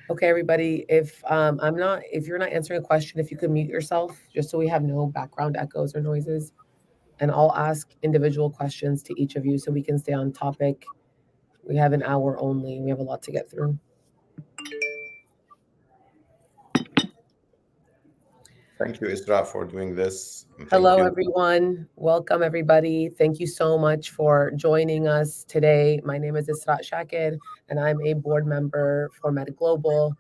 Okay, everybody, if you're not answering a question, if you could mute yourself, just so we have no background echoes or noises, and I'll ask individual questions to each of you so we can stay on topic. We have an hour only. We have a lot to get through. Thank you, Isra, for doing this. And thank Hello, you. everyone. Welcome, everybody. Thank you so much for joining us today. My name is Isra Shakir, and I'm a board member for MedGlobal.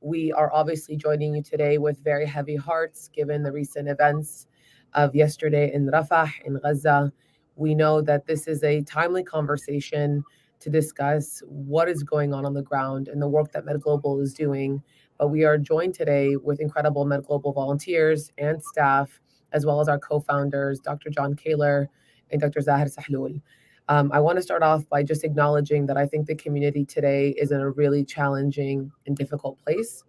We are obviously joining you today with very heavy hearts, given the recent events of yesterday in Rafah, in Gaza. We know that this is a timely conversation to discuss what is going on the ground and the work that MedGlobal is doing. But we are joined today with incredible MedGlobal volunteers and staff, as well as our co-founders, Dr. John Kaler and Dr. Zahir Sahlul. I want to start off by just acknowledging that I think the community today is in a really challenging and difficult place.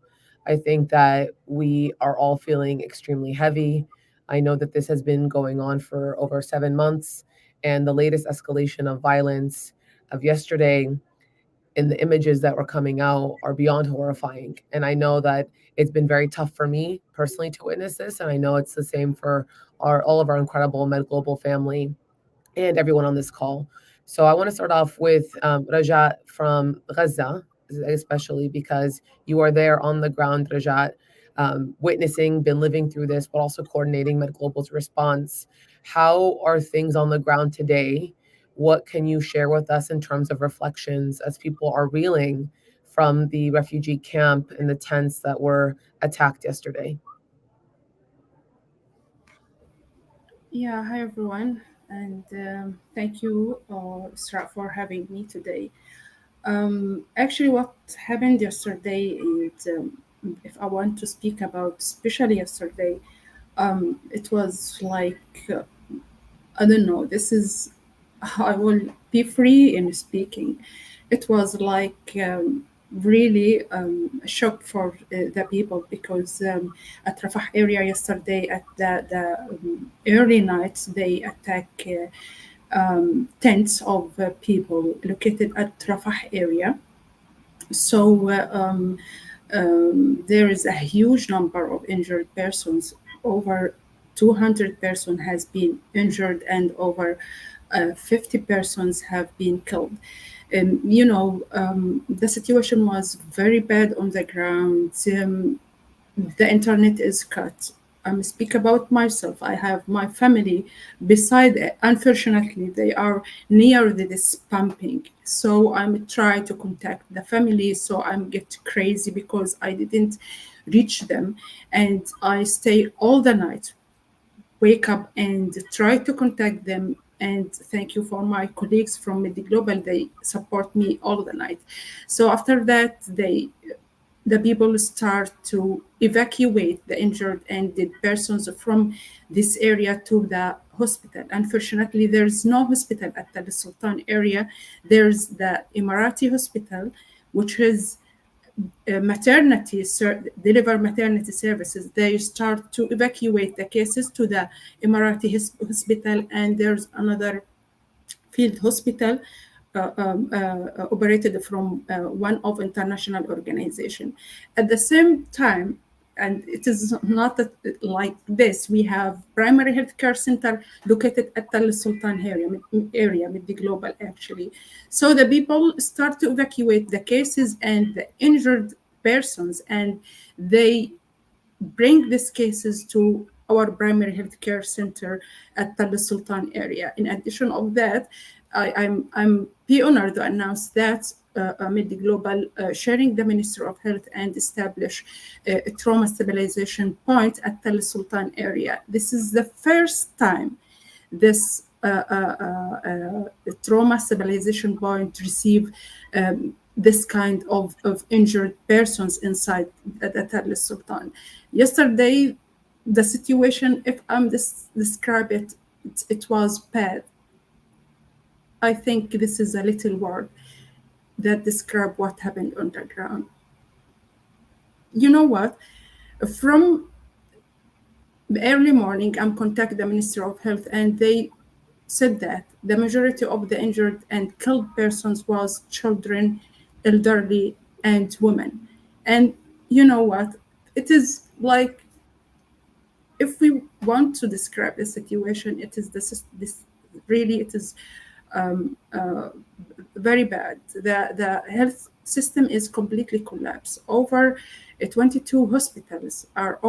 I think that we are all feeling extremely heavy. I know that this has been going on for over 7 months, and the latest escalation of violence of yesterday and the images that were coming out are beyond horrifying. And I know that it's been very tough for me personally to witness this, and I know it's the same for our all of our incredible Med Global family and everyone on this call. So I want to start off with Rajat from Gaza, especially because you are there on the ground, Rajat, witnessing, been living through this, but also coordinating Med Global's response. How are things on the ground today? What can you share with us in terms of reflections as people are reeling from the refugee camp and the tents that were attacked yesterday? Yeah, hi everyone, and thank you, Isra, for having me today. Actually, what happened yesterday is, if I want to speak about, especially yesterday, it was like, I don't know, this is, I will be free in speaking. It was like really a shock for the people because at Rafah area yesterday at the early night they attack tents of people located at Rafah area. So there is a huge number of injured persons. Over 200 persons has been injured and over 50 persons have been killed. The situation was very bad on the ground. The internet is cut. Speak about myself. I have my family beside it. Unfortunately, they are near this pumping. So I'm try to contact the family. So I'm get crazy because I didn't reach them, and I stay all the night, wake up and try to contact them. And thank you for my colleagues from MedGlobal. They support me all the night. So after that, the people start to evacuate the injured and dead persons from this area to the hospital. Unfortunately, there's no hospital at the Sultan area. There's the Emirati hospital, which is deliver maternity services. They start to evacuate the cases to the Emirati hospital, and there's another field hospital operated from one of international organization. At the same time, and it is not like this. We have primary healthcare center located at Al Sultan area, with the global actually. So the people start to evacuate the cases and the injured persons, and they bring these cases to our primary healthcare center at Tal Sultan area. In addition of that, I'm be honored to announce that Mid Global sharing the Minister of Health and establish a trauma stabilization point at Tal Sultan area. This is the first time this trauma stabilization point receive this kind of injured persons inside the Tal Sultan. Yesterday, the situation, if I'm describe it was bad. I think this is a little word that describe what happened on the ground. You know what? From the early morning, I'm contacting the Minister of Health, and they said that the majority of the injured and killed persons was children elderly, and women. And you know what? It is like, if we want to describe the situation, it is this really, it is very bad. The health system is completely collapsed. Over 22 hospitals are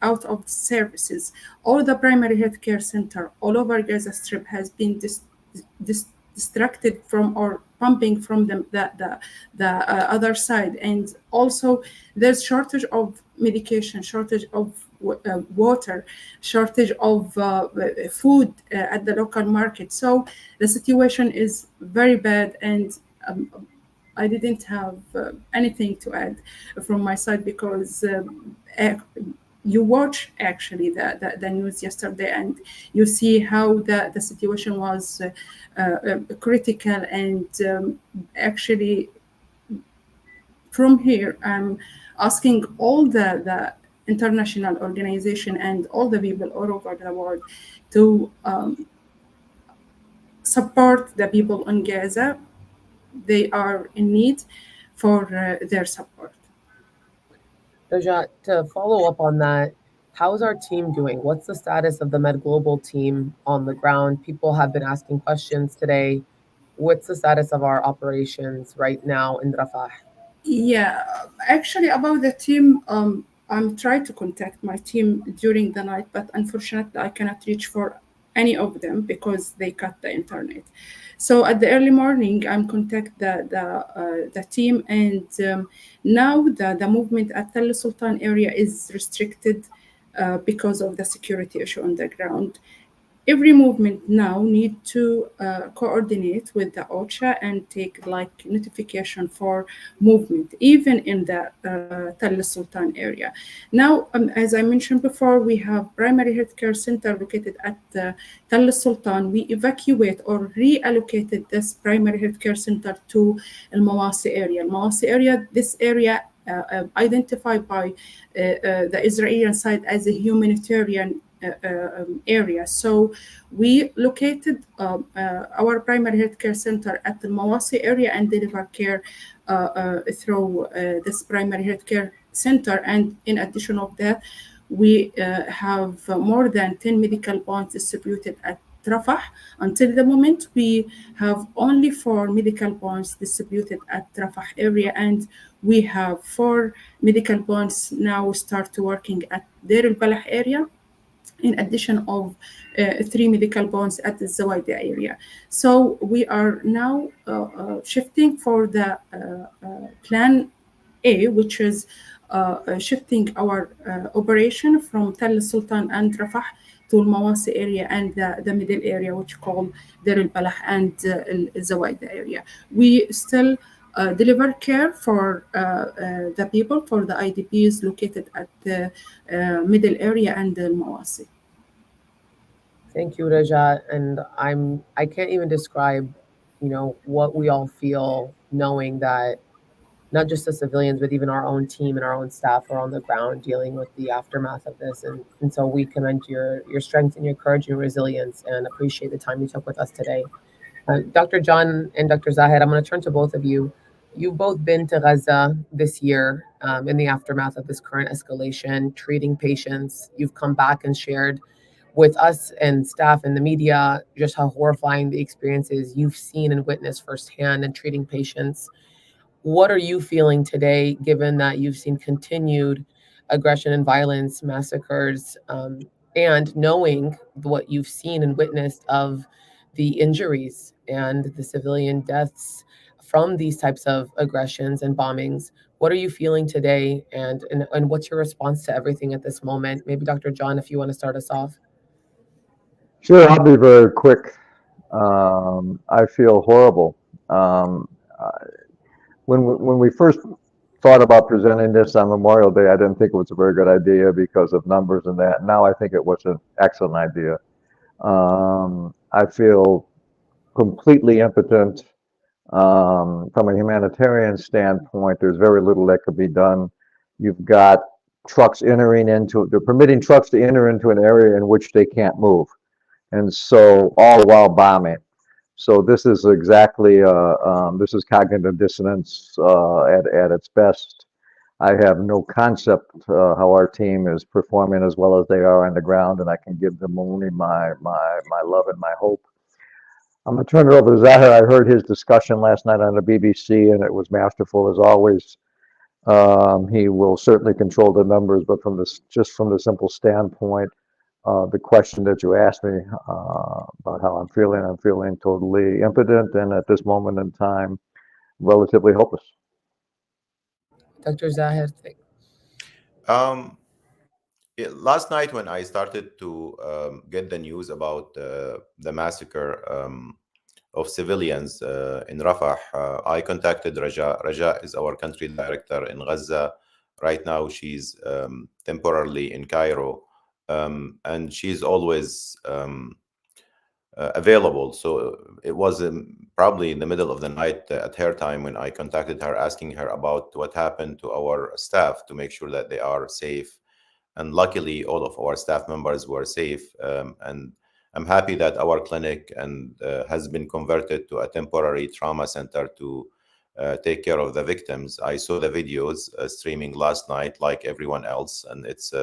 out of services. All the primary healthcare center all over Gaza Strip has been dis- distracted from, or pumping from the other side. And also there's shortage of medication, shortage of water, shortage of food at the local market. So the situation is very bad. And I didn't have anything to add from my side, because you watch actually the news yesterday, and you see how the situation was critical. And actually, from here, I'm asking all the international organization and all the people all over the world to support the people in Gaza. They are in need for their support. Rajat, to follow up on that, how's our team doing? What's the status of the MedGlobal team on the ground? People have been asking questions today. What's the status of our operations right now in Rafah? Yeah, actually, about the team, I'm trying to contact my team during the night, but unfortunately, I cannot reach for any of them because they cut the internet. So at the early morning, I'm contact the team, and now the movement at Tel Sultan area is restricted because of the security issue on the ground. Every movement now need to coordinate with the OCHA and take like notification for movement, even in the Tal Sultan area. Now, as I mentioned before, we have primary healthcare center located at Tal Sultan. We evacuate or reallocated this primary healthcare center to Al Mawasi area. Al Mawasi area, this area identified by the Israeli side as a humanitarian area. So we located our primary healthcare center at the Mawasi area and deliver care through this primary healthcare center. And in addition of that, we have more than 10 medical points distributed at Rafah. Until the moment, we have only 4 medical points distributed at Rafah area, and we have 4 medical points now start to working at Deir al-Balah area, in addition of 3 medical points at the Zawaida area. So we are now shifting for the plan A, which is shifting our operation from Tal Sultan and Rafah to Al Mawasi area and the middle area, which called Deir al Balah and Zawaida area. We still deliver care for the people, for the IDPs located at the middle area and Al Mawasi. Thank you, Rajat. And I can't even describe, what we all feel knowing that not just the civilians, but even our own team and our own staff are on the ground dealing with the aftermath of this. And so we commend your strength and your courage and resilience and appreciate the time you took with us today. Dr. John and Dr. Zahid, I'm going to turn to both of you. You've both been to Gaza this year in the aftermath of this current escalation, treating patients. You've come back and shared with us and staff and the media just how horrifying the experience is you've seen and witnessed firsthand in treating patients. What are you feeling today, given that you've seen continued aggression and violence, massacres, and knowing what you've seen and witnessed of the injuries and the civilian deaths from these types of aggressions and bombings? What are you feeling today, and what's your response to everything at this moment? Maybe Dr. John, if you want to start us off. Sure, I'll be very quick. I feel horrible. Um, uh, when we first thought about presenting this on Memorial Day, I didn't think it was a very good idea because of numbers and that. Now I think it was an excellent idea. I feel completely impotent. From a humanitarian standpoint, there's very little that could be done. You've got trucks entering into, they're permitting trucks to enter into an area in which they can't move. And so all while bombing. So this is exactly this is cognitive dissonance at its best. I have no concept how our team is performing as well as they are on the ground, and I can give them only my love and my hope. I'm going to turn it over to Zahir. I heard his discussion last night on the BBC, and it was masterful as always. He will certainly control the numbers, but just from the simple standpoint, the question that you asked me about how I'm feeling totally impotent and at this moment in time, relatively hopeless. Dr. Zahir, Um, Last night, when I started to get the news about the massacre of civilians in Rafah, I contacted Raja. Raja is our country director in Gaza. Right now, she's temporarily in Cairo, and she's always available. So it was probably in the middle of the night at her time when I contacted her, asking her about what happened to our staff to make sure that they are safe. And luckily, all of our staff members were safe. And I'm happy that our clinic has been converted to a temporary trauma center to take care of the victims. I saw the videos streaming last night, like everyone else, and it's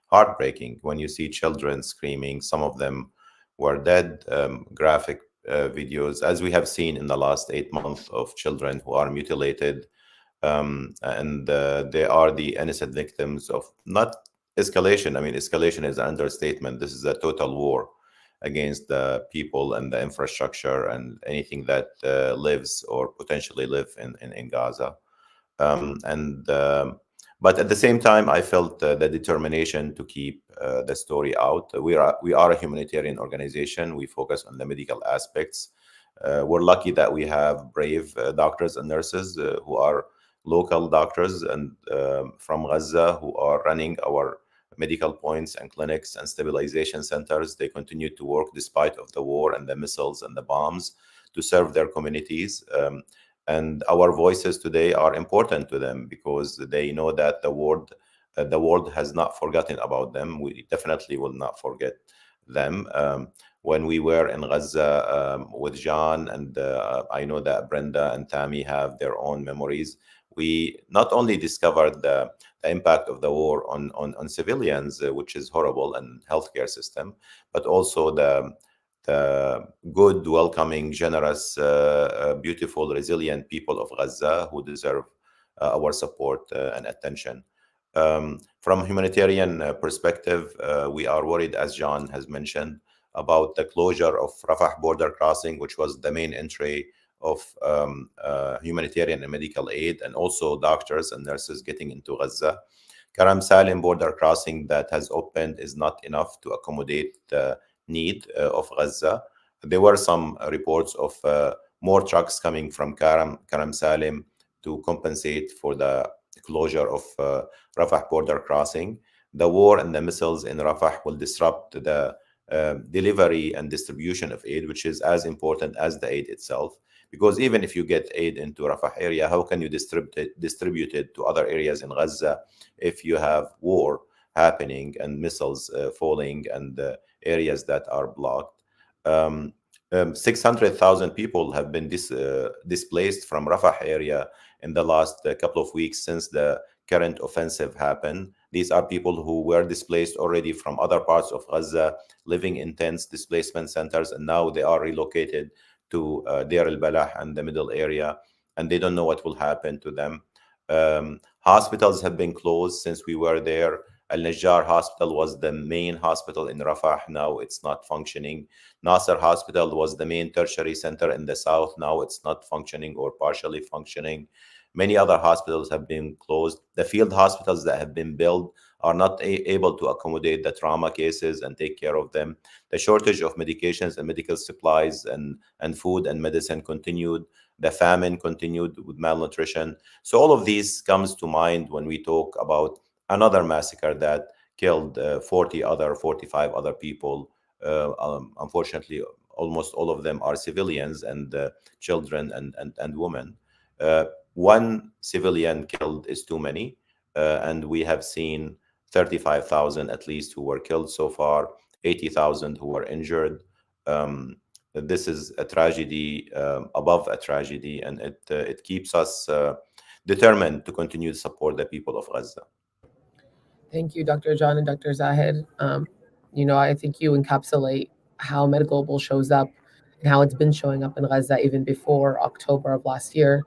heartbreaking when you see children screaming. Some of them were dead. Graphic videos, as we have seen in the last 8 months, of children who are mutilated. And they are the innocent victims of not escalation. I mean, escalation is an understatement. This is a total war against the people and the infrastructure and anything that lives or potentially live in Gaza. And But at the same time, I felt the determination to keep the story out. We are a humanitarian organization. We focus on the medical aspects. We're lucky that we have brave doctors and nurses who are local doctors and from Gaza, who are running our medical points and clinics and stabilization centers. They continue to work despite of the war and the missiles and the bombs to serve their communities. And our voices today are important to them because they know that the world has not forgotten about them. We definitely will not forget them. When we were in Gaza with John, and I know that Brenda and Tammy have their own memories, we not only discovered the impact of the war on civilians, which is horrible, and healthcare system, but also the good, welcoming, generous, beautiful, resilient people of Gaza who deserve our support and attention. From a humanitarian perspective, we are worried, as John has mentioned, about the closure of Rafah border crossing, which was the main entry of humanitarian and medical aid, and also doctors and nurses getting into Gaza. Karam Salim border crossing that has opened is not enough to accommodate the need of Gaza. There were some reports of more trucks coming from Karam Salim to compensate for the closure of Rafah border crossing. The war and the missiles in Rafah will disrupt the delivery and distribution of aid, which is as important as the aid itself. Because even if you get aid into Rafah area, how can you distribute it to other areas in Gaza if you have war happening and missiles falling and areas that are blocked? 600,000 people have been displaced from Rafah area in the last couple of weeks since the current offensive happened. These are people who were displaced already from other parts of Gaza, living in tents, displacement centers, and now they are relocated to Deir al-Balah and the middle area, and they don't know what will happen to them. Hospitals have been closed since we were there. Al-Najjar Hospital was the main hospital in Rafah. Now it's not functioning. Nasser Hospital was the main tertiary center in the south. Now it's not functioning or partially functioning. Many other hospitals have been closed. The field hospitals that have been built are not able to accommodate the trauma cases and take care of them. The shortage of medications and medical supplies and food and medicine continued. The famine continued with malnutrition. So all of these comes to mind when we talk about another massacre that killed 45 other people. Unfortunately, almost all of them are civilians and children and women. One civilian killed is too many, and we have seen 35,000 at least who were killed so far, 80,000 who were injured. that this is a tragedy above a tragedy, and it keeps us determined to continue to support the people of Gaza. Thank you, Dr. John and Dr. Zahid. I think you encapsulate how MedGlobal shows up and how it's been showing up in Gaza even before October of last year.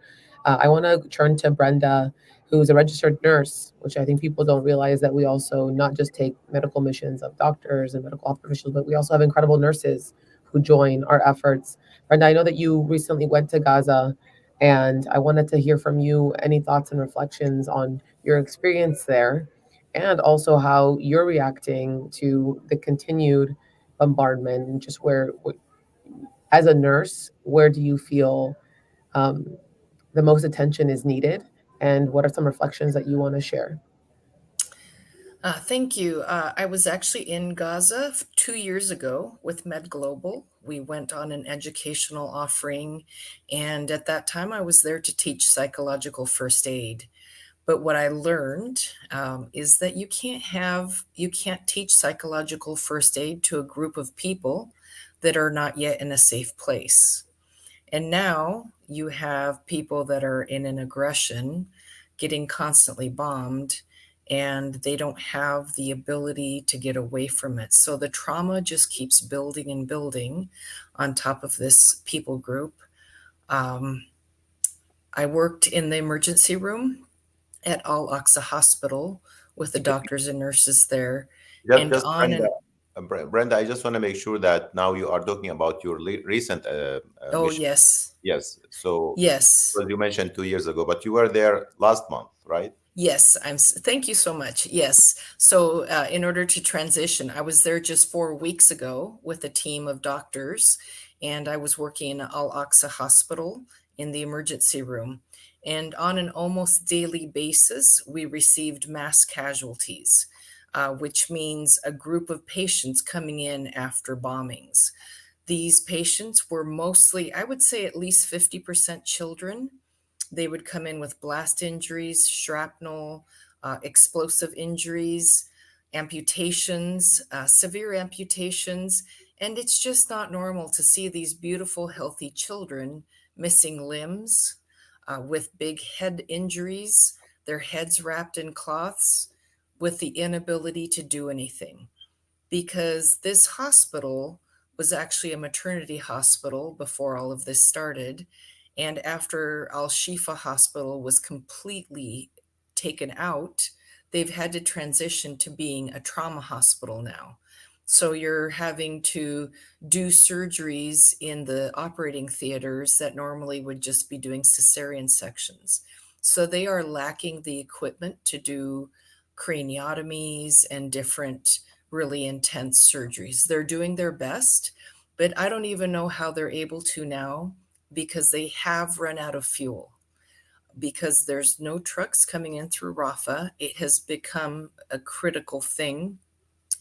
I want to turn to Brenda, who's a registered nurse, which I think people don't realize that we also not just take medical missions of doctors and medical officials, but we also have incredible nurses who join our efforts. Brenda, I know that you recently went to Gaza, and I wanted to hear from you any thoughts and reflections on your experience there, and also how you're reacting to the continued bombardment, and just as a nurse, where do you feel um, the most attention is needed, and what are some reflections that you want to share? Thank you. I was actually in Gaza 2 years ago with MedGlobal. We went on an educational offering, and at that time, I was there to teach psychological first aid. But what I learned is that you can't teach psychological first aid to a group of people that are not yet in a safe place. And now you have people that are in an aggression getting constantly bombed, and they don't have the ability to get away from it. So the trauma just keeps building and building on top of this people group. I worked in the emergency room at Al Aqsa Hospital with the doctors and nurses there. And Just on Brenda, and Brenda, I just want to make sure that now you are talking about your recent oh, mission. yes, Yes. So, yes. well, you mentioned 2 years ago, but you were there last month, right? Yes, thank you so much. Yes. So, in order to transition, I was there just 4 weeks ago with a team of doctors, and I was working in Al Aqsa Hospital in the emergency room. And on an almost daily basis, we received mass casualties, which means a group of patients coming in after bombings. These patients were mostly, I would say, at least 50% children. They would come in with blast injuries, shrapnel, explosive injuries, amputations, severe amputations. And it's just not normal to see these beautiful, healthy children missing limbs, with big head injuries, their heads wrapped in cloths, with the inability to do anything, because this hospital was actually a maternity hospital before all of this started. And after Al Shifa Hospital was completely taken out, they've had to transition to being a trauma hospital now. So you're having to do surgeries in the operating theaters that normally would just be doing cesarean sections. So they are lacking the equipment to do craniotomies and different really intense surgeries. They're doing their best, but I don't even know how they're able to now, because they have run out of fuel. Because there's no trucks coming in through Rafah, it has become a critical thing.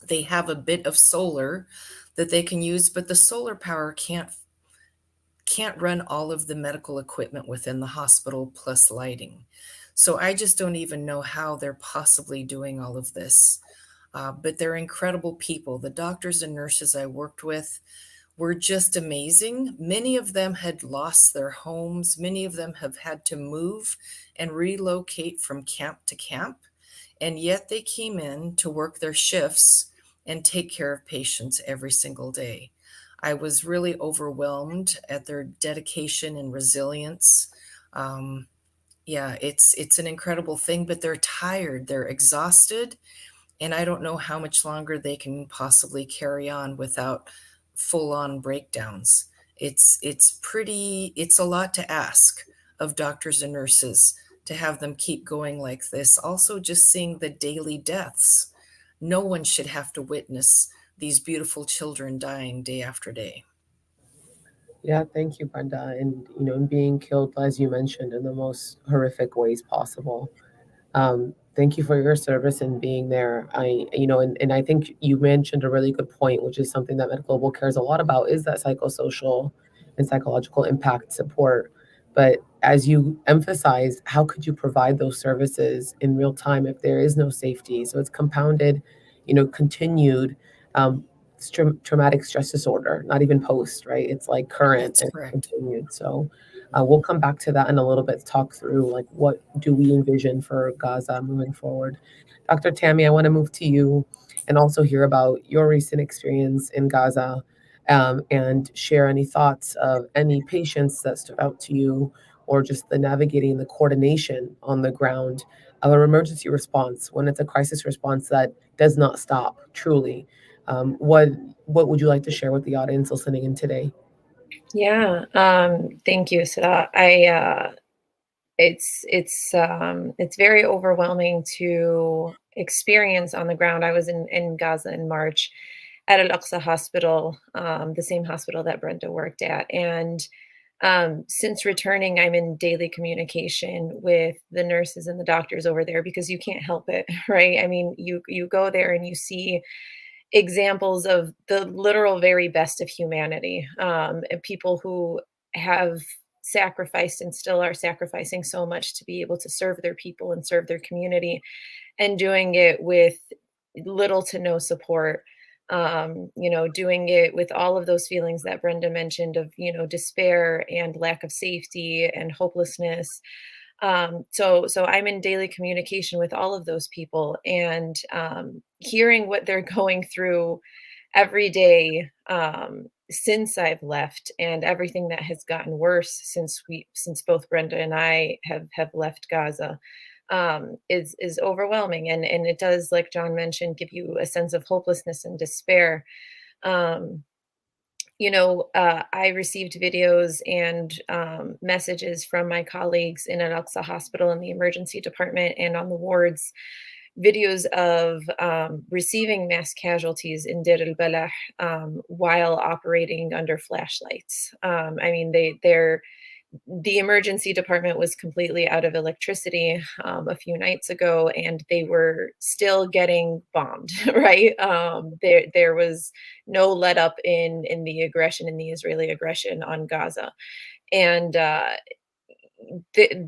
They have a bit of solar that they can use, but the solar power can't run all of the medical equipment within the hospital plus lighting. So I just don't even know how they're possibly doing all of this. But they're incredible people. The doctors and nurses I worked with were just amazing. Many of them had lost their homes. Many of them have had to move and relocate from camp to camp. And yet they came in to work their shifts and take care of patients every single day. I was really overwhelmed at their dedication and resilience. Yeah, it's an incredible thing, but they're tired, they're exhausted, and I don't know how much longer they can possibly carry on without full-on breakdowns. It's a lot to ask of doctors and nurses to have them keep going like this. Also, just seeing the daily deaths. No one should have to witness these beautiful children dying day after day. Yeah, thank you, Brenda. And being killed, as you mentioned, in the most horrific ways possible. Thank you for your service and being there. And I think you mentioned a really good point, which is something that MedGlobal cares a lot about, is that psychosocial and psychological impact support. But as you emphasize, how could you provide those services in real time if there is no safety? So it's compounded, continued. Um, traumatic stress disorder, not even post, right? It's like current That's and correct. continued. So we'll come back to that in a little bit, talk through like what do we envision for Gaza moving forward. Dr. Tammy, I want to move to you and also hear about your recent experience in Gaza, and share any thoughts of any patients that stood out to you, or just the navigating the coordination on the ground of an emergency response when it's a crisis response that does not stop truly. What would you like to share with the audience listening in today? Yeah, thank you, Sada. It's very overwhelming to experience on the ground. I was in Gaza in March at Al-Aqsa Hospital, the same hospital that Brenda worked at. And since returning, I'm in daily communication with the nurses and the doctors over there because you can't help it, right? I mean, you go there and you see examples of the literal very best of humanity, and people who have sacrificed and still are sacrificing so much to be able to serve their people and serve their community, and doing it with little to no support. Doing it with all of those feelings that Brenda mentioned of, despair and lack of safety and hopelessness. So I'm in daily communication with all of those people, and hearing what they're going through every day, since I've left, and everything that has gotten worse since both Brenda and I have left Gaza, is overwhelming, and it does, like John mentioned, give you a sense of hopelessness and despair. Um, I received videos and messages from my colleagues in Al-Aqsa Hospital in the emergency department and on the wards, videos of receiving mass casualties in Deir al-Balah, while operating under flashlights. I mean, the emergency department was completely out of electricity a few nights ago, and they were still getting bombed, right? There was no let up in the aggression, in the Israeli aggression on Gaza. And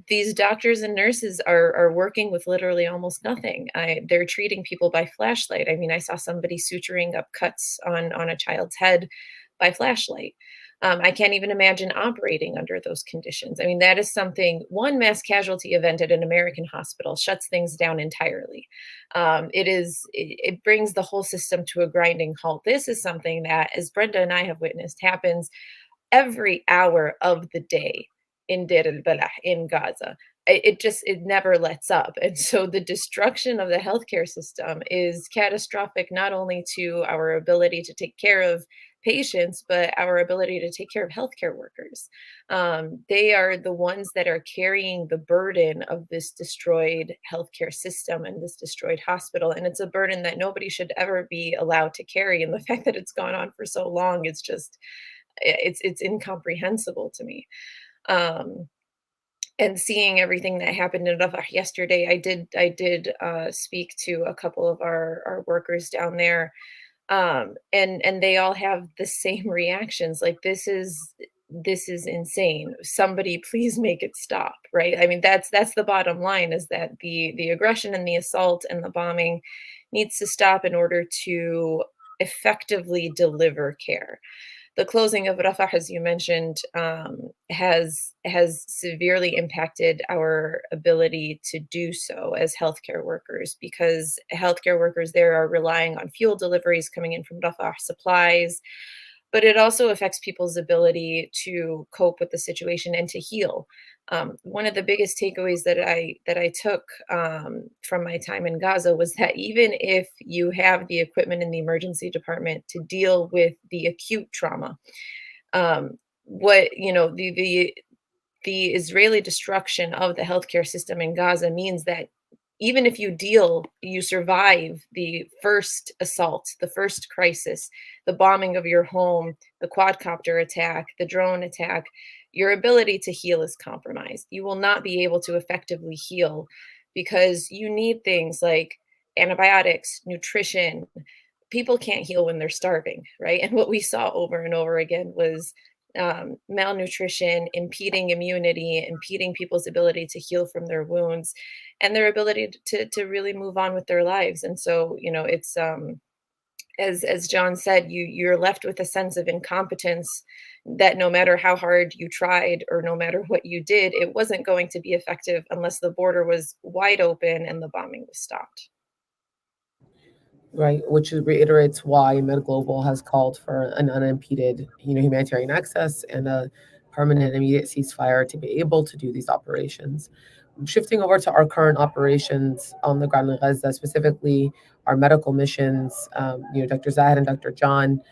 these doctors and nurses are working with literally almost nothing. They're treating people by flashlight. I mean, I saw somebody suturing up cuts on a child's head by flashlight. I can't even imagine operating under those conditions. I mean, that is something, one mass casualty event at an American hospital shuts things down entirely. It brings the whole system to a grinding halt. This is something that, as Brenda and I have witnessed, happens every hour of the day in Deir al-Balah, in Gaza. It never lets up. And so the destruction of the healthcare system is catastrophic, not only to our ability to take care of patients, but our ability to take care of healthcare workers. They are the ones that are carrying the burden of this destroyed healthcare system and this destroyed hospital. And it's a burden that nobody should ever be allowed to carry. And the fact that it's gone on for so long, it's incomprehensible to me. And seeing everything that happened in Rafah yesterday, I did speak to a couple of our workers down there, and they all have the same reactions. Like, this is insane. Somebody please make it stop, right? I mean, that's the bottom line, is that the aggression and the assault and the bombing needs to stop in order to effectively deliver care. The closing of Rafah, as you mentioned, has severely impacted our ability to do so as healthcare workers, because healthcare workers there are relying on fuel deliveries coming in from Rafah, supplies, but it also affects people's ability to cope with the situation and to heal. One of the biggest takeaways that I took from my time in Gaza was that even if you have the equipment in the emergency department to deal with the acute trauma, what the Israeli destruction of the healthcare system in Gaza means that even if you survive the first assault, the first crisis, the bombing of your home, the quadcopter attack, the drone attack, your ability to heal is compromised. You will not be able to effectively heal because you need things like antibiotics, nutrition. People can't heal when they're starving, right? And what we saw over and over again was malnutrition, impeding immunity, impeding people's ability to heal from their wounds and their ability to really move on with their lives. And so, as John said, you're left with a sense of incompetence that no matter how hard you tried or no matter what you did, it wasn't going to be effective unless the border was wide open and the bombing was stopped. Right, which reiterates why MedGlobal has called for an unimpeded, humanitarian access and a permanent immediate ceasefire to be able to do these operations. Shifting over to our current operations on the ground in Gaza, specifically our medical missions, Dr. Zahid and Dr. John,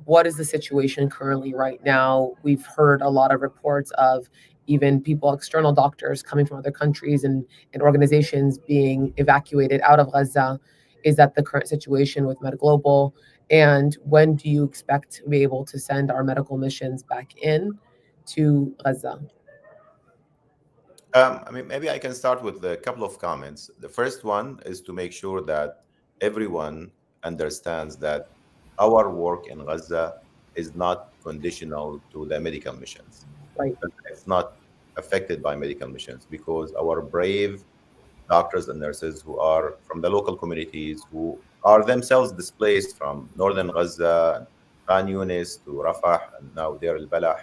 what is the situation currently right now? We've heard a lot of reports of even people, external doctors coming from other countries and organizations being evacuated out of Gaza. Is that the current situation with MedGlobal? And when do you expect to be able to send our medical missions back in to Gaza? Maybe I can start with a couple of comments. The first one is to make sure that everyone understands that our work in Gaza is not conditional to the medical missions. Right. It's not affected by medical missions because our brave doctors and nurses who are from the local communities who are themselves displaced from northern Gaza, Khan Yunis to Rafah, and now Deir al-Balah,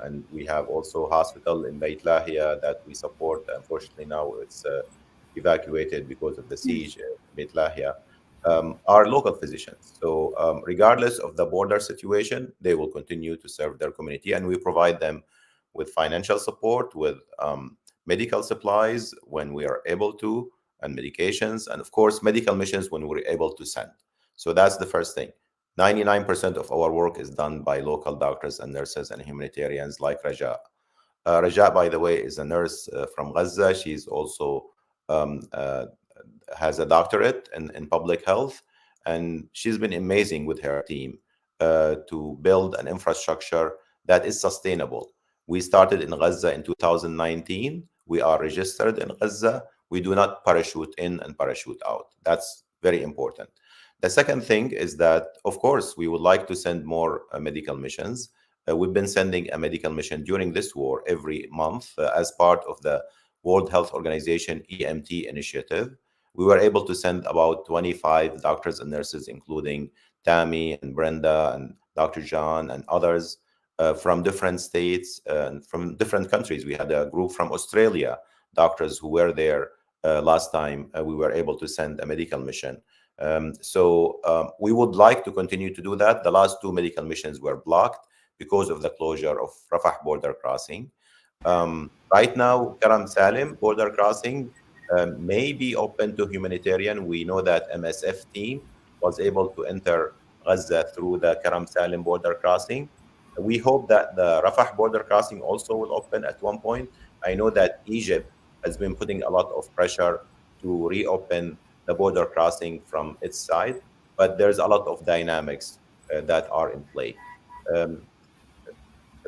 and we have also hospital in Beit Lahia that we support. Unfortunately, now it's evacuated because of the siege in Beit Lahia. Are local physicians. So regardless of the border situation, they will continue to serve their community, and we provide them with financial support, with medical supplies when we are able to, and medications, and of course, medical missions when we're able to send. So that's the first thing. 99% of our work is done by local doctors and nurses and humanitarians like Raja. Raja, by the way, is a nurse from Gaza. She's also has a doctorate in public health, and she's been amazing with her team to build an infrastructure that is sustainable. We started in Gaza in 2019. We are registered in Gaza. We do not parachute in and parachute out. That's very important. The second thing is that, of course, we would like to send more medical missions. We've been sending a medical mission during this war every month as part of the World Health Organization EMT initiative. We were able to send about 25 doctors and nurses, including Tammy and Brenda and Dr. John and others from different states and from different countries. We had a group from Australia, doctors who were there last time. We were able to send a medical mission. So we would like to continue to do that. The last two medical missions were blocked because of the closure of Rafah border crossing. Right now, Karam Salim border crossing may be open to humanitarian. We know that MSF team was able to enter Gaza through the Karam Salim border crossing. We hope that the Rafah border crossing also will open at one point. I know that Egypt has been putting a lot of pressure to reopen the border crossing from its side, but there's a lot of dynamics that are in play.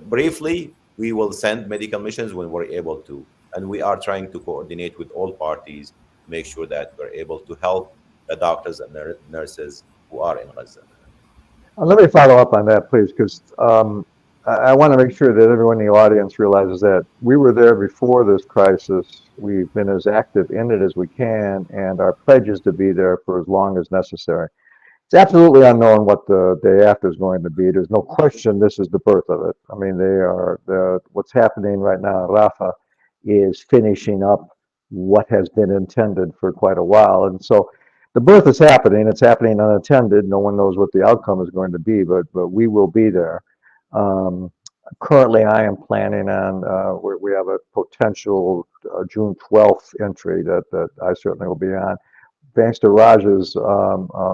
Briefly, we will send medical missions when we're able to, and we are trying to coordinate with all parties to make sure that we're able to help the doctors and nurses who are in Gaza. Let me follow up on that, please, because I want to make sure that everyone in the audience realizes that we were there before this crisis. We've been as active in it as we can, and our pledge is to be there for as long as necessary. It's absolutely unknown what the day after is going to be. There's no question this is the birth of it. I mean, what's happening right now in Rafah is finishing up what has been intended for quite a while. And so the birth is happening. It's happening unattended. No one knows what the outcome is going to be, but we will be there. Currently, I am planning on, we have a potential June 12th entry that I certainly will be on. Thanks to Raj's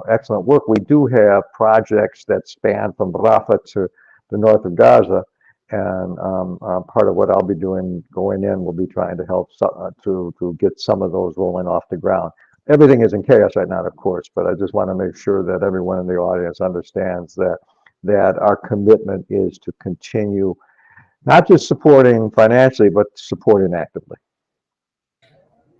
excellent work, we do have projects that span from Rafah to the north of Gaza. And part of what I'll be doing going in will be trying to help to get some of those rolling off the ground. Everything is in chaos right now, of course, but I just want to make sure that everyone in the audience understands that our commitment is to continue not just supporting financially, but supporting actively.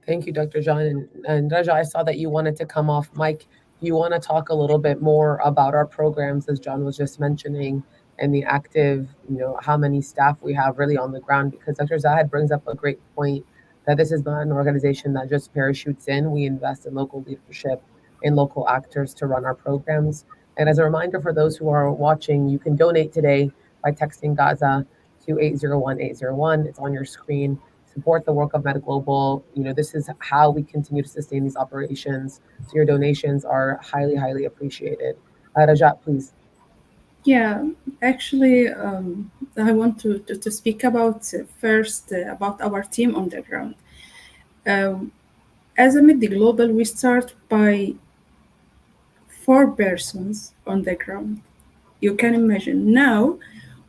Thank you, Dr. John. And Raja, I saw that you wanted to come off mic. You want to talk a little bit more about our programs, as John was just mentioning, and the active, how many staff we have really on the ground, because Dr. Zahid brings up a great point that this is not an organization that just parachutes in. We invest in local leadership and local actors to run our programs. And as a reminder for those who are watching, you can donate today by texting Gaza to 801-801. It's on your screen. Support the work of MedGlobal. This is how we continue to sustain these operations. So your donations are highly, highly appreciated. Rajat, please. Yeah, actually, I want to speak about first about our team on the ground. Um, as a MedGlobal, we start by 4 persons on the ground. You can imagine now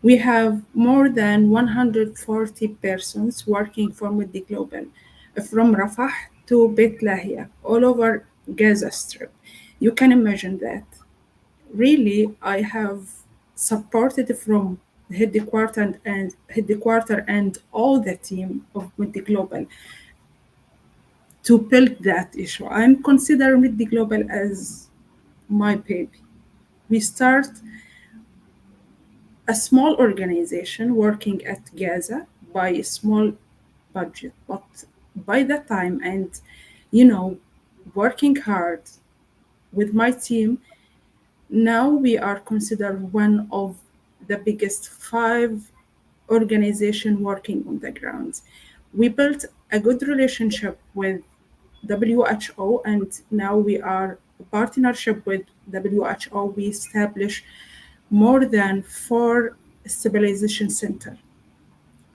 we have more than 140 persons working for MedGlobal from Rafah to Beit Lahia, all over Gaza Strip. You can imagine that. Really, I have supported from headquarter and all the team of MedGlobal to build that issue. I'm considering MedGlobal as my baby. We start a small organization working at Gaza by a small budget, but by that time and working hard with my team, now we are considered one of the biggest 5 organization working on the ground. We built a good relationship with WHO, and now we are a partnership with WHO. We established more than 4 stabilization center.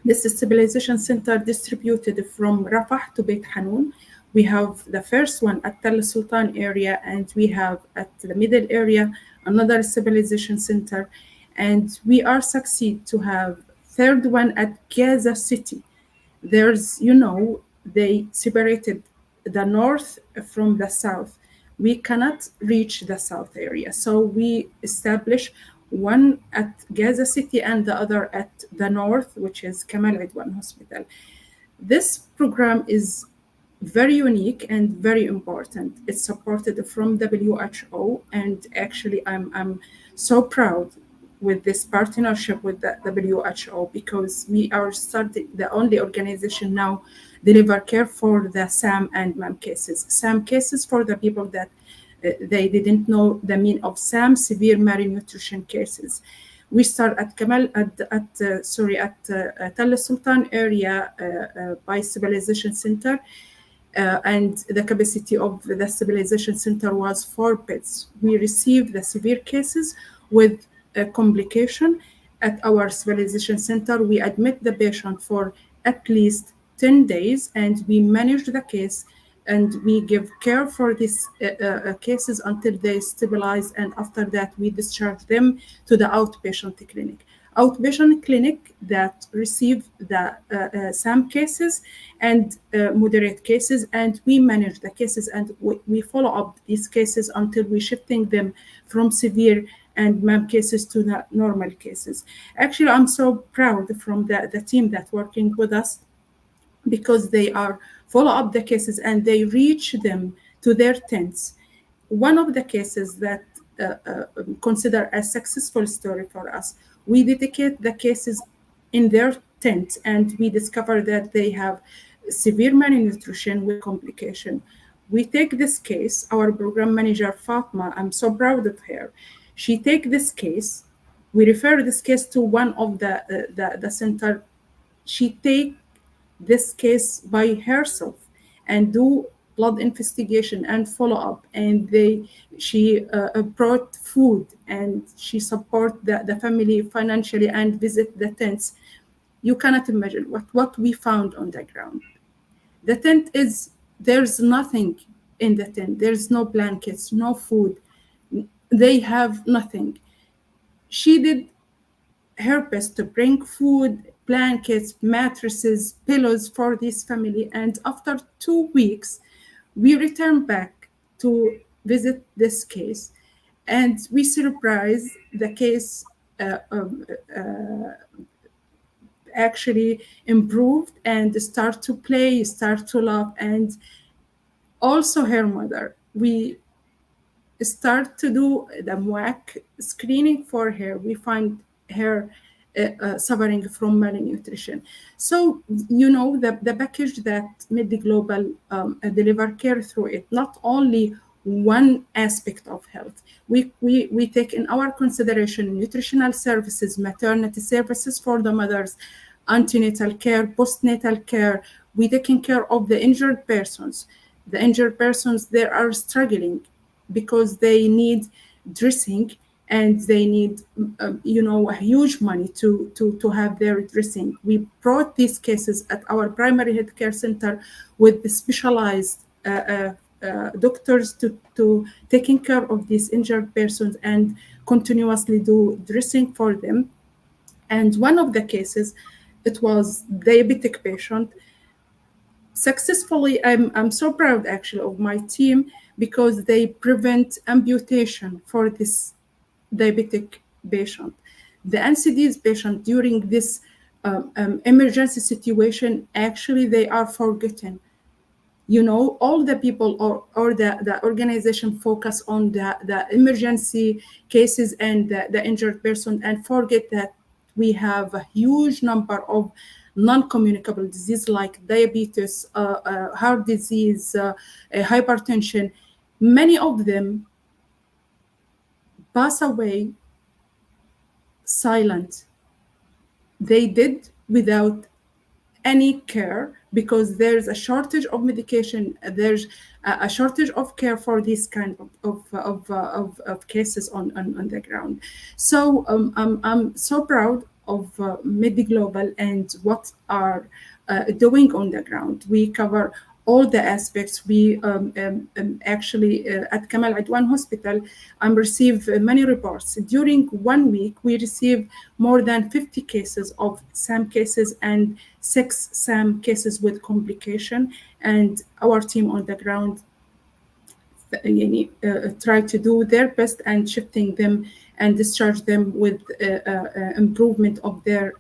This stabilization center distributed from Rafah to Beit Hanun. We have the first one at Tal Sultan area, and we have at the middle area another stabilization center, and we are succeed to have third one at Gaza City. They separated the north from the south. We cannot reach the south area, so we establish one at Gaza City and the other at the north, which is Kamal Adwan Hospital. This program is very unique and very important. It's supported from WHO, and actually, I'm so proud with this partnership with the WHO, because we are starting the only organization now deliver care for the SAM and MAM cases. SAM cases for the people that they didn't know the meaning of SAM, severe malnutrition cases. We start at Kamal at Tal Sultan area by stabilization center, and the capacity of the stabilization center was 4 beds. We received the severe cases with a complication. At our stabilization center, we admit the patient for at least 10 days, and we manage the case, and we give care for these cases until they stabilize, and after that we discharge them to the outpatient clinic that receive the SAM cases and moderate cases, and we manage the cases, and we follow up these cases until we shifting them from severe and MAM cases to the normal cases. Actually, I'm so proud from the team that working with us, because they are follow up the cases and they reach them to their tents. One of the cases that consider a successful story for us, we dedicate the cases in their tent, and we discover that they have severe malnutrition with complication. We take this case, our program manager Fatma, I'm so proud of her. She take this case, we refer this case to one of the center. She take this case by herself and do blood investigation and follow up, and she brought food, and she support the family financially and visit the tents. You cannot imagine what we found on the ground. The tent is, there's nothing in the tent. There's no blankets, no food. They have nothing. She did her best to bring food, blankets, mattresses, pillows for this family. And after 2 weeks, we returned back to visit this case, and we surprised the case actually improved and start to play, start to laugh, and also her mother. We start to do the MWAC screening for her. We find her suffering from malnutrition. So, the package that MedGlobal deliver care through it, not only one aspect of health. We take in our consideration nutritional services, maternity services for the mothers, antenatal care, postnatal care. We taking care of the injured persons. The injured persons, they are struggling because they need dressing, and they need a huge money to have their dressing. We brought these cases at our primary healthcare center with the specialized doctors to taking care of these injured persons and continuously do dressing for them. And one of the cases, it was diabetic patient. Successfully, I'm so proud actually of my team, because they prevent amputation for this diabetic patient. The NCD's patient during this emergency situation, actually they are forgotten. All the people or the organization focus on the emergency cases and the injured person, and forget that we have a huge number of non-communicable disease like diabetes, heart disease, hypertension. Many of them pass away silent. They did without any care, because there's a shortage of medication, there's a shortage of care for these kind of cases on the ground. So I'm so proud of MedGlobal and what are doing on the ground. We cover all the aspects. We actually at Kamal Adwan Hospital, received many reports. During 1 week, we received more than 50 cases of SAM cases and 6 SAM cases with complication. And our team on the ground try to do their best and shifting them and discharge them with improvement of their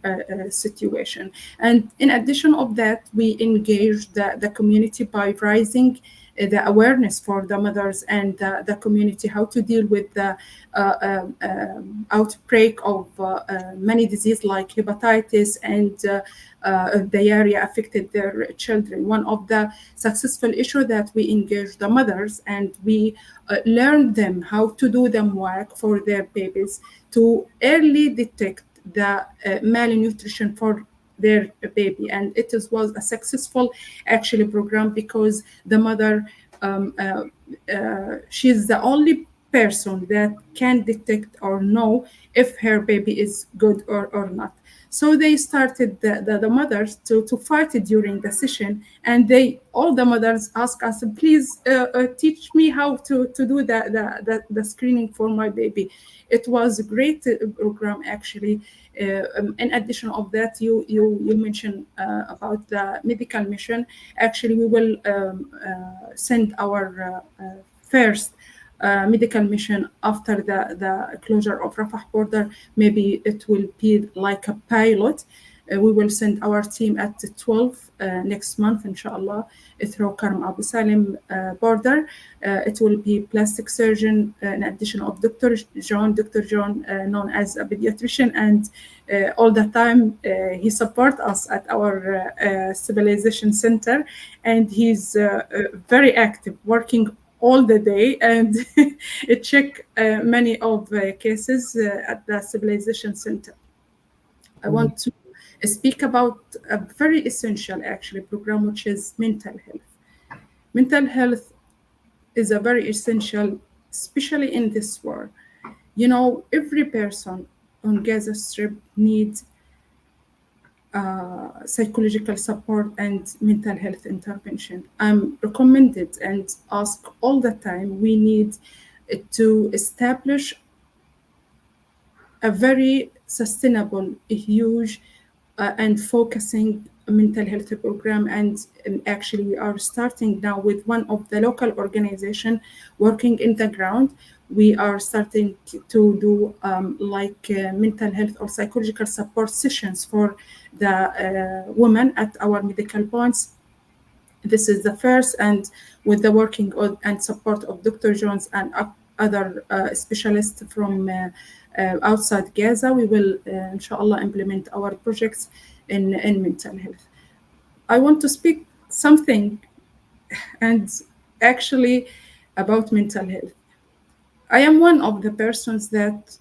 situation. And in addition of that, we engage the community by raising the awareness for the mothers and the community how to deal with the outbreak of many diseases like hepatitis and diarrhea affected their children. One of the successful issues that we engage the mothers and we learn them how to do the work for their babies to early detect the malnutrition for their baby. And was a successful actually program, because the mother she's the only person that can detect or know if her baby is good or not. So they started the mothers to fight it during the session, and all the mothers ask us, please teach me how to do the screening for my baby. It was a great program actually. In addition of that, you mentioned about the medical mission. Actually, we will send our first medical mission after the closure of Rafah border. Maybe it will be like a pilot. We will send our team at the 12 next month, inshallah, through Karm Abu Salim border. It will be plastic surgeon, in addition of Dr. John, known as a pediatrician, and all the time he supports us at our stabilization center, and he's very active, working all the day, and check many of cases at the stabilization center. I want to speak about a very essential actually program, which is mental health. Mental health is a very essential, especially in this war. Every person on Gaza Strip needs psychological support and mental health intervention. I'm recommended and ask all the time, we need to establish a very sustainable, huge, and focusing mental health program. And actually, we are starting now with one of the local organization working in the ground. We are starting to do mental health or psychological support sessions for the women at our medical points. This is the first, and with the working and support of Dr. Jones and other specialists from outside Gaza, we will, inshallah, implement our projects in mental health. I want to speak something, and actually, about mental health. I am one of the persons that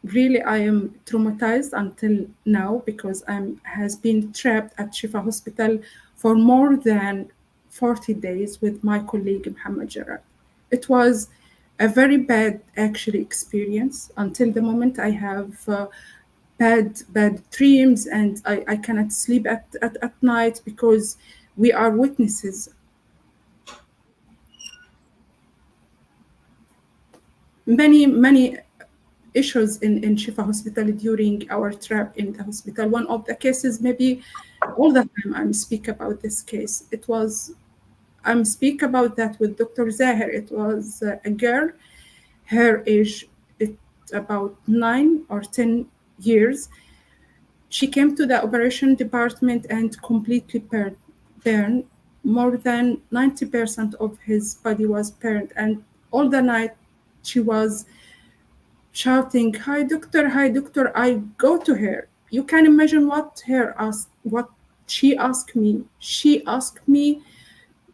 really I am traumatized until now because I'm has been trapped at Shifa Hospital for more than 40 days with my colleague Muhammad Jarrah. It was a very bad actually experience until the moment I have bad dreams and I cannot sleep at night because we are witnesses. Many issues in Shifa Hospital during our trip in the hospital. One of the cases, maybe all the time I'm speak about this case. I'm speak about that with Dr. Zahir. It was a girl, her age it about 9 or 10 years. She came to the operation department and completely burned. More than 90% of his body was burned, and all the night she was shouting, hi doctor, I go to her. You can imagine what she asked me. She asked me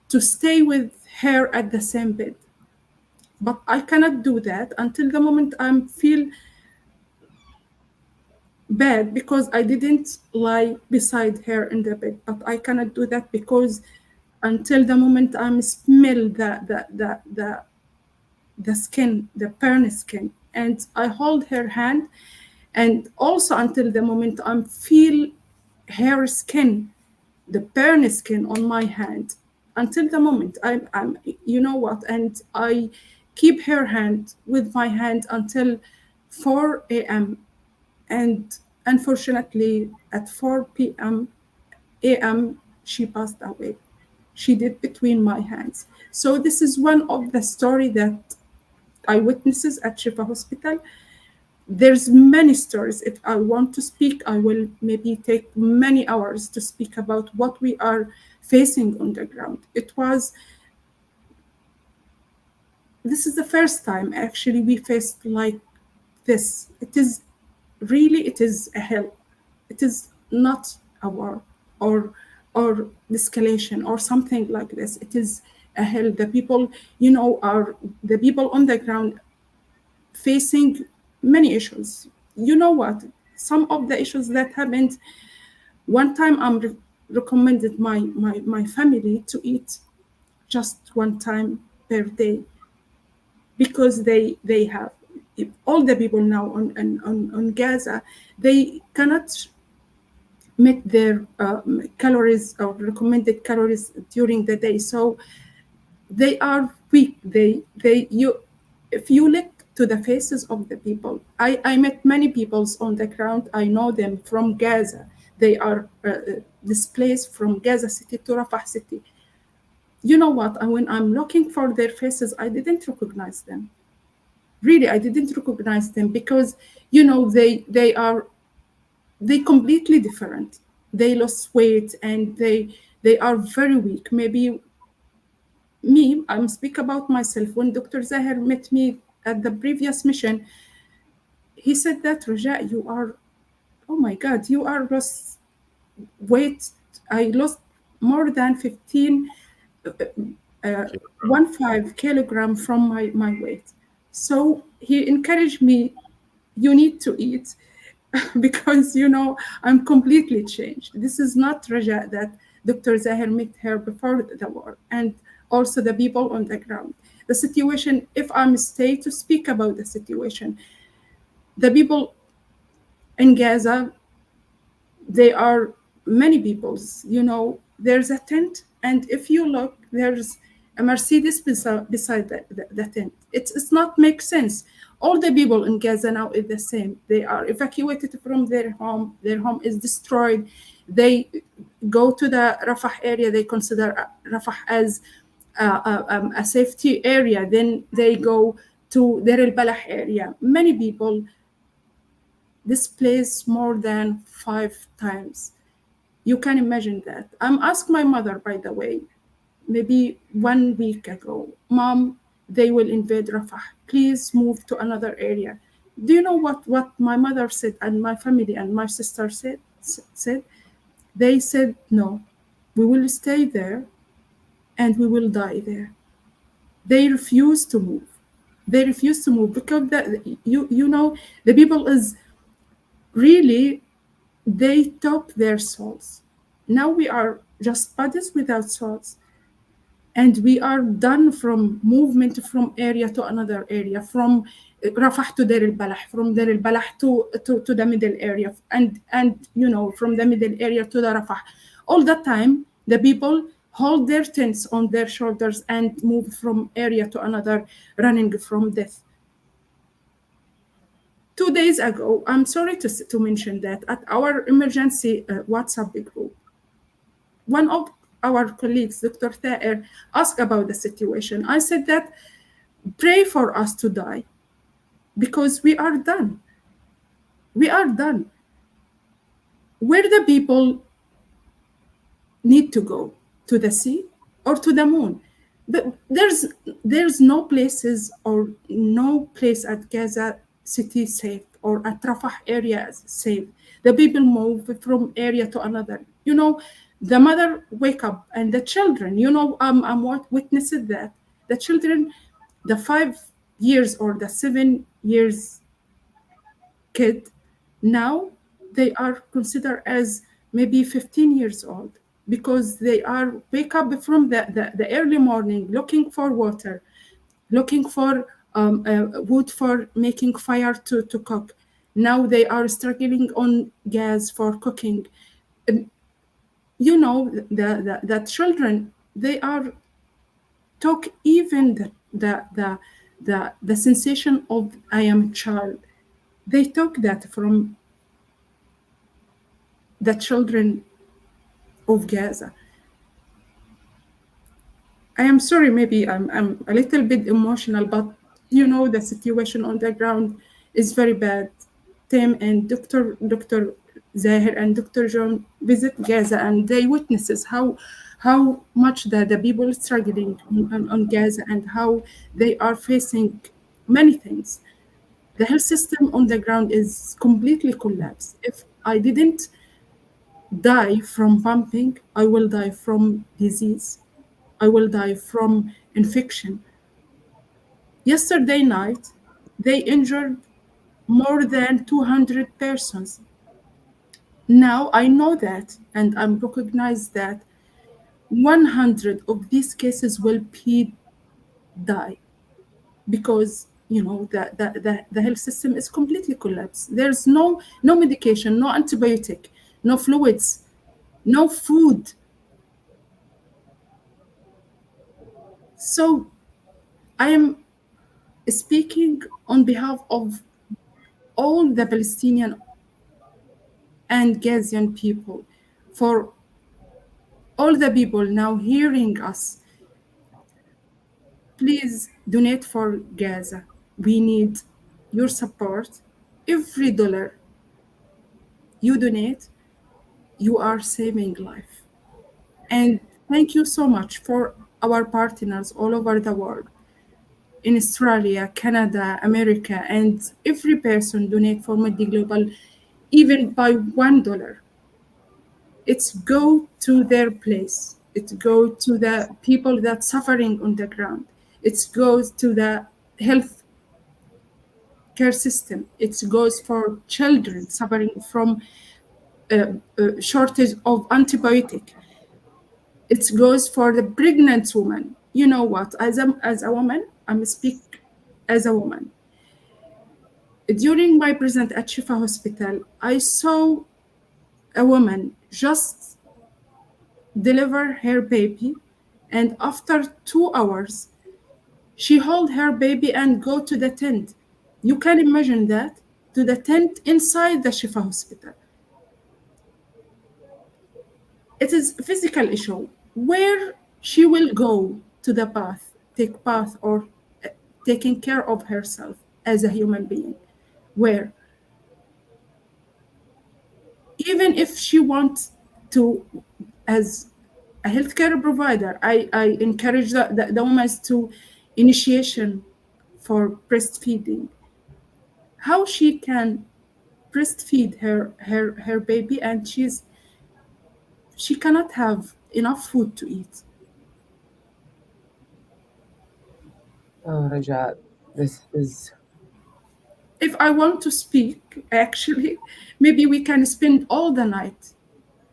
to stay with her at the same bed. But I cannot do that until the moment I feel bad because I didn't lie beside her in the bed. But I cannot do that because until the moment I smell the skin, the burn skin, and I hold her hand, and also until the moment I feel her skin, the burn skin on my hand, until the moment I'm you know what, and I keep her hand with my hand until 4 a.m. and unfortunately at 4 p.m. a.m. she passed away. She did between my hands. So this is one of the story that eyewitnesses at Shifa Hospital. There's many stories. If I want to speak, I will maybe take many hours to speak about what we are facing on the ground. This is the first time actually we faced like this. It is a hell. It is not a war or escalation or something like this. It is a hell. The people, are the people on the ground facing many issues. You know what? Some of the issues that happened, one time recommended my family to eat just one time per day because they have all the people now on Gaza, they cannot meet their calories or recommended calories during the day. So they are weak. If you look to the faces of the people, I met many peoples on the ground. I know them from Gaza. They are displaced from Gaza city to Rafah city. You know what? When I'm looking for their faces, I didn't recognize them. Really, I didn't recognize them because, they completely different. They lost weight and they are very weak. Maybe me, I'm speak about myself. When Dr. Zahir met me at the previous mission, he said that, Raja, you are, oh my God, you are lost weight. I lost more than 15, uh, 1.5 kilogram from my weight. So he encouraged me, you need to eat because, I'm completely changed. This is not Raja that Dr. Zahir met her before the war, and also the people on the ground. The situation, if I'm stay to speak about the situation, the people in Gaza, they are many peoples. There's a tent, and if you look, there's a Mercedes beside the tent. It's not make sense. All the people in Gaza now is the same. They are evacuated from their home. Their home is destroyed. They go to the Rafah area. They consider Rafah as a safety area. Then they go to Deir al-Balah area. Many people displaced more than 5 times. You can imagine that. I'm asked my mother, by the way, maybe 1 week ago, Mom, they will invade Rafah. Please move to another area. Do you know what my mother said and my family and my sister said? They said, no, we will stay there and we will die there. They refuse to move. They refuse to move because the people is really, they took their souls. Now we are just bodies without souls, and we are done from movement from area to another area, from Rafah to Deir al-Balah, from Deir al-Balah to the middle area, and from the middle area to the Rafah. All the time, the people hold their tents on their shoulders and move from area to another, running from death. 2 days ago, I'm sorry to mention that at our emergency WhatsApp group, one of our colleagues, Dr. Thaer, asked about the situation. I said that pray for us to die because we are done. We are done. Where the people need to go? To the sea or to the moon? But there's no places or no place at Gaza city safe or at Rafah area safe. The people move from area to another. The mother wake up and the children. I'm what witnessed that the children, the 5 years or the 7 years kid, now they are considered as maybe 15 years old because they are wake up from the early morning looking for water, looking for wood for making fire to cook. Now they are struggling on gas for cooking. Um, the children, they are took even the sensation of I am a child. They took that from the children of Gaza. I am sorry, maybe I'm a little bit emotional, but the situation on the ground is very bad. Tim and Dr. Zahir and Dr. John visit Gaza and they witnesses how much the people struggling on Gaza and how they are facing many things. The health system on the ground is completely collapsed. If I didn't die from pumping, I will die from disease. I will die from infection. Yesterday night, they injured more than 200 persons. Now I know that, and I'm recognized that 100 of these cases will be die because the health system is completely collapsed. There's no medication, no antibiotic, no fluids, no food. So I am speaking on behalf of all the Palestinian and Gazian people, for all the people now hearing us. Please donate for Gaza. We need your support. Every dollar you donate, you are saving life. And thank you so much for our partners all over the world, in Australia, Canada, America, and every person donate for MedGlobal, even by $1. It's go to their place. It go to the people that suffering on the ground. It goes to the health care system. It goes for children suffering from shortage of antibiotic. It goes for the pregnant woman. You know what? As a woman, I'm speak as a woman. During my present at Shifa Hospital, I saw a woman just deliver her baby, and after 2 hours, she hold her baby and go to the tent. You can imagine that, to the tent inside the Shifa Hospital. It is a physical issue. Where she will go to the bath, take bath, or taking care of herself as a human being. Where? Even if she wants to, as a healthcare provider, I encourage the women to initiation for breastfeeding. How she can breastfeed her baby and she cannot have enough food to eat. Oh, Rajat, this is If I want to speak, actually, maybe we can spend all the night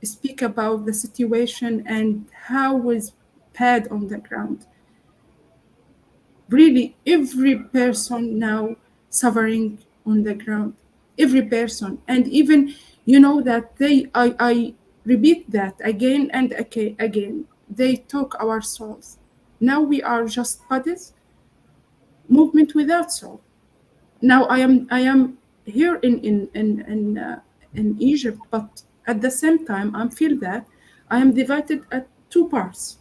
speak about the situation and how is bad on the ground. Really, every person now suffering on the ground, every person, and even that I repeat that again and again. They took our souls. Now we are just bodies, movement without soul. Now I am here in Egypt, but at the same time I feel that I am divided at two parts.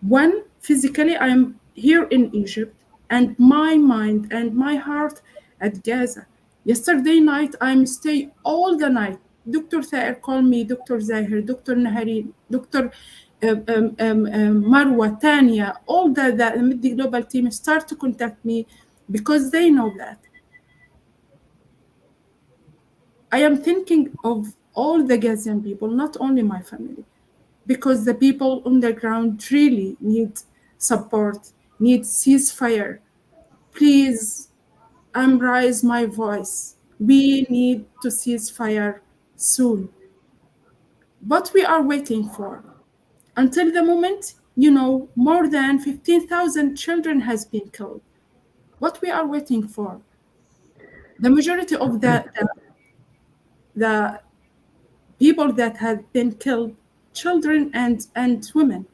One, physically I am here in Egypt, and my mind and my heart at Gaza. Yesterday night I'm stay all the night. Dr. Thaer called me, Dr. Zahir, Dr. Nahari, Dr. Marwa, Tanya, all the global team start to contact me because they know that I am thinking of all the Gazian people, not only my family, because the people on the ground really need support, need ceasefire. Please, raise my voice. We need to ceasefire soon. What we are waiting for? Until the moment, more than 15,000 children has been killed. What we are waiting for? The majority of the people that have been killed, children and women.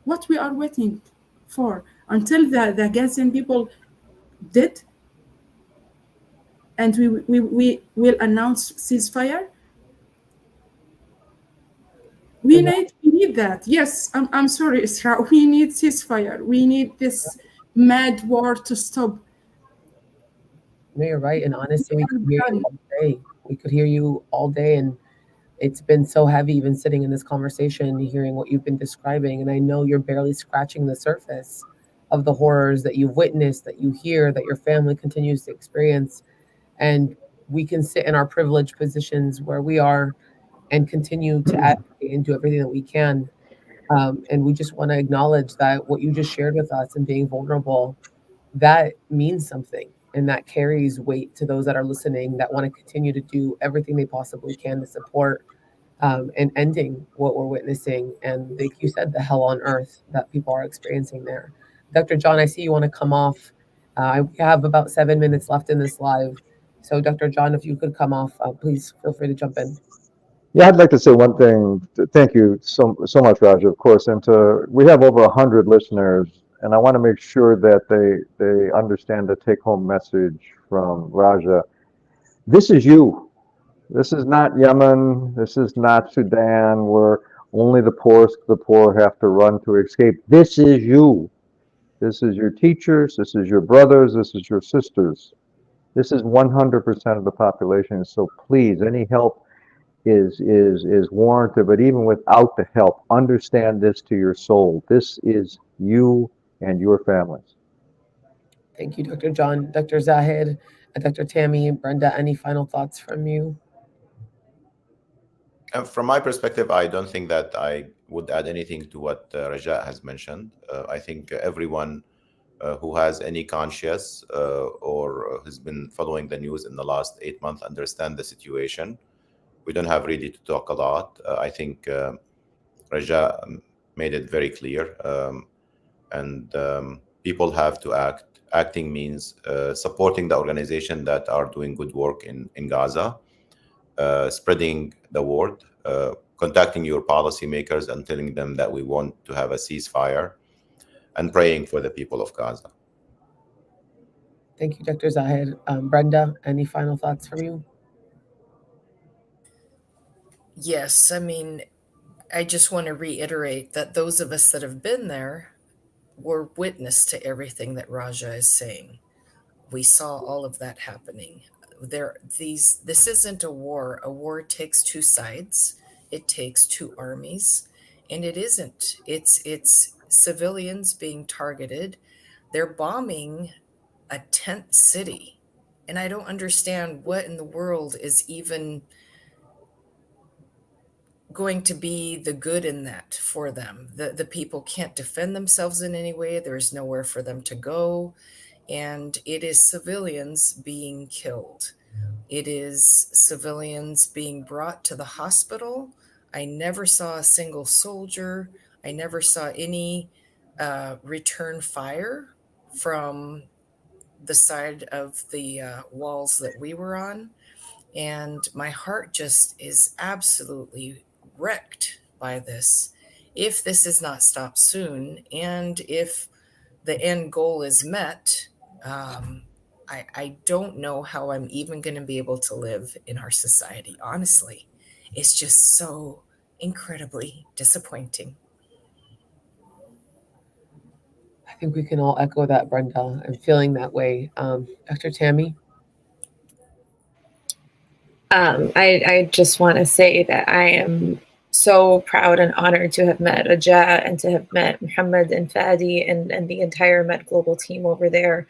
What we are waiting for until the Gazian people did, and we will announce ceasefire. We need that. Yes, I'm sorry, Isra. We need ceasefire. We need this mad war to stop. no, you're right. And honestly, we We could are hear you done. all day. We could hear you all day, and it's been so heavy even sitting in this conversation, hearing what you've been describing. And I know you're barely scratching the surface of the horrors that you've witnessed, that you hear, that your family continues to experience. And we can sit in our privileged positions where we are and continue to advocate and do everything that we can. And we just want to acknowledge that what you just shared with us and being vulnerable, that means something. And that carries weight to those that are listening that want to continue to do everything they possibly can to support and ending what we're witnessing. And like you said, the hell on earth that people are experiencing there. Dr. John, I see you want to come off. We have about 7 minutes left in this live. So, Dr. John, if you could come off, please feel free to jump in. Yeah, I'd like to say one thing. Thank you so much, Raja, of course. And we have over 100 listeners, and I want to make sure that they understand the take-home message from Raja. This is you. This is not Yemen. This is not Sudan, where only the poor have to run to escape. This is you. This is your teachers. This is your brothers. This is your sisters. This is 100% of the population. So please, any help is warranted. But even without the help, understand this to your soul. This is you and your families. Thank you, Dr. John. Dr. Zahid, Dr. Tammy, Brenda, any final thoughts from you? From my perspective, I don't think that I would add anything to what Raja has mentioned. I think everyone who has any conscience or has been following the news in the last 8 months understand the situation. We don't have really to talk a lot. I think Raja made it very clear, and people have to act. Acting means supporting the organization that are doing good work in Gaza, spreading the word, contacting your policymakers and telling them that we want to have a ceasefire, and praying for the people of Gaza. Thank you, Dr. Zahid. Brenda, any final thoughts from you? Yes, I mean, I just want to reiterate that those of us that have been there were witness to everything that Raja is saying. We saw all of that happening. This isn't a war. A war takes two sides. It takes two armies, and it isn't. It's civilians being targeted. They're bombing a tent city. And I don't understand what in the world is even going to be the good in that for them? The people can't defend themselves in any way. There is nowhere for them to go. And it is civilians being killed. It is civilians being brought to the hospital. I never saw a single soldier. I never saw any return fire from the side of the walls that we were on. And my heart just is absolutely wrecked by this. If this is not stopped soon, and if the end goal is met, I don't know how I'm even going to be able to live in our society. Honestly, it's just so incredibly disappointing. I think we can all echo that, Brenda. I'm feeling that way. Dr. Tammy? I just want to say that I am so proud and honored to have met Raja and to have met Muhammad and Fadi and the entire MedGlobal team over there,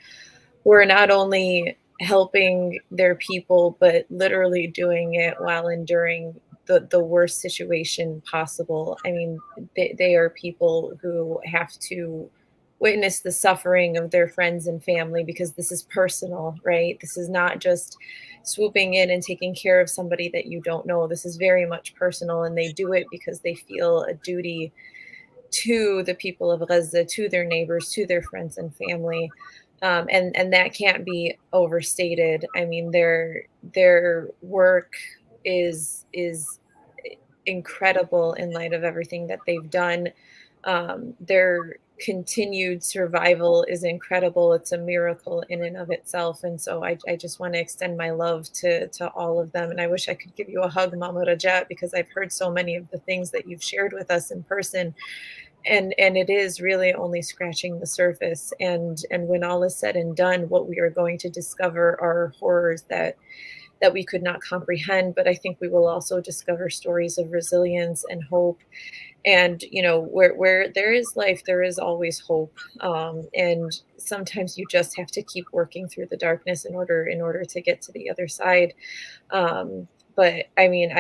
who are not only helping their people, but literally doing it while enduring the worst situation possible. I mean, they are people who have to witness the suffering of their friends and family because this is personal, right? This is not just swooping in and taking care of somebody that you don't know. This is very much personal, and they do it because they feel a duty to the people of Gaza, to their neighbors, to their friends and family. And that can't be overstated. I mean, their work is incredible in light of everything that they've done. Their continued survival is incredible. It's a miracle in and of itself. And so I just want to extend my love to all of them. And I wish I could give you a hug, Mama Rajat, because I've heard so many of the things that you've shared with us in person. And it is really only scratching the surface. And when all is said and done, what we are going to discover are horrors that we could not comprehend. But I think we will also discover stories of resilience and hope. And where there is life, there is always hope. And sometimes you just have to keep working through the darkness in order to get to the other side. But I mean,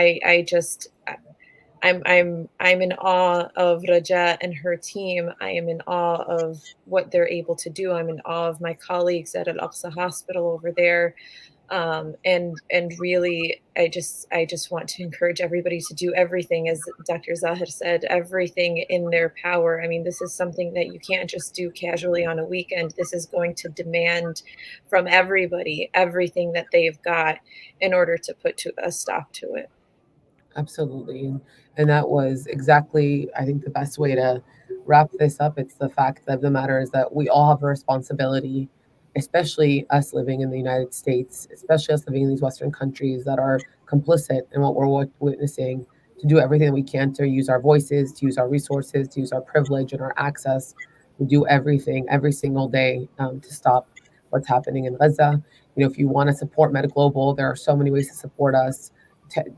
I'm in awe of Raja and her team. I am in awe of what they're able to do. I'm in awe of my colleagues at Al-Aqsa Hospital over there. And really, I just want to encourage everybody to do everything, as Dr. Zahir said, everything in their power. I mean, this is something that you can't just do casually on a weekend. This is going to demand from everybody everything that they've got in order to put a stop to it. Absolutely. And that was exactly, I think, the best way to wrap this up. It's the fact of the matter is that we all have a responsibility, especially us living in the United States, especially us living in these Western countries that are complicit in what we're witnessing, to do everything that we can to use our voices, to use our resources, to use our privilege and our access, to do everything every single day to stop what's happening in Gaza. If you want to support MedGlobal, there are so many ways to support us.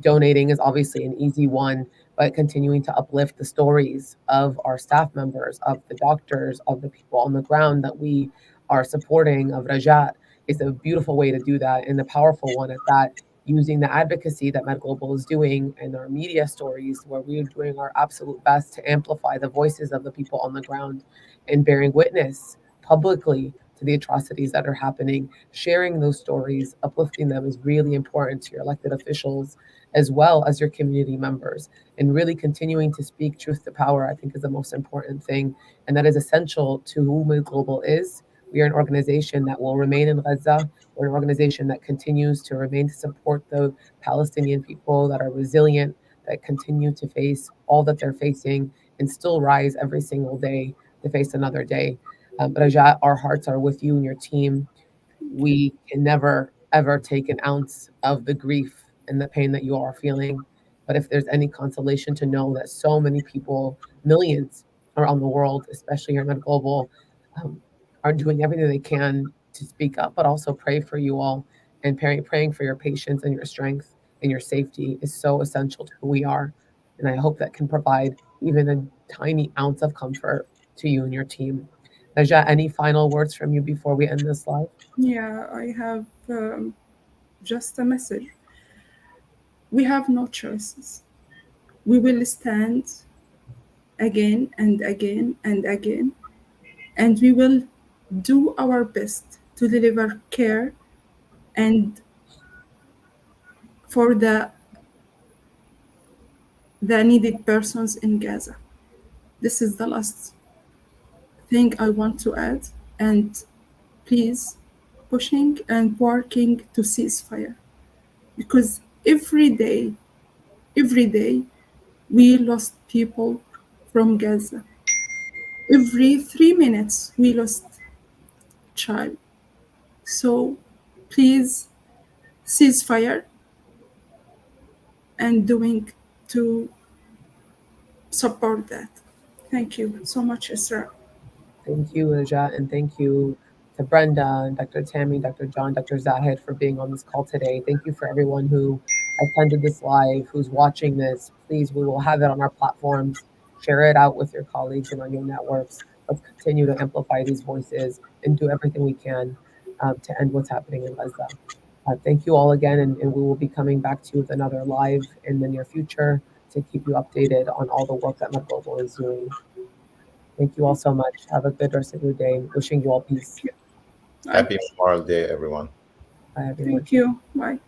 Donating is obviously an easy one, but continuing to uplift the stories of our staff members, of the doctors, of the people on the ground that we are supporting, of Rajat, is a beautiful way to do that, and a powerful one at that, using the advocacy that MedGlobal is doing and our media stories, where we are doing our absolute best to amplify the voices of the people on the ground and bearing witness publicly to the atrocities that are happening. Sharing those stories, uplifting them, is really important to your elected officials as well as your community members. And really continuing to speak truth to power, I think, is the most important thing. And that is essential to who MedGlobal is. We are an organization that will remain in Gaza. We're an organization that continues to remain to support the Palestinian people that are resilient, that continue to face all that they're facing and still rise every single day to face another day. Rajat, our hearts are with you and your team. We can never, ever take an ounce of the grief and the pain that you are feeling. But if there's any consolation to know that so many people, millions around the world, especially here at MedGlobal, um, are doing everything they can to speak up, but also pray for you all. And praying for your patience and your strength and your safety is so essential to who we are. And I hope that can provide even a tiny ounce of comfort to you and your team. Najat, any final words from you before we end this live? Yeah, I have just a message. We have no choices. we will stand again and again and again, and we will do our best to deliver care and for the needed persons in Gaza. This is the last thing I want to add, and please pushing and working to cease fire, because every day we lost people from Gaza. Every 3 minutes we lost child. So please cease fire and doing to support that. Thank you so much, Isra. Thank you, Najat, and thank you to Brenda and Dr. Tammy, Dr. John, Dr. Zahid for being on this call today. Thank you for everyone who attended this live, who's watching this. Please, we will have it on our platforms. Share it out with your colleagues and on your networks. Let's continue to amplify these voices and do everything we can to end what's happening in Gaza. Thank you all again, and we will be coming back to you with another live in the near future to keep you updated on all the work that MedGlobal is doing. Thank you all so much. Have a good rest of your day. Wishing you all peace. Happy Memorial Day, everyone. Bye, everyone. Thank you. Bye.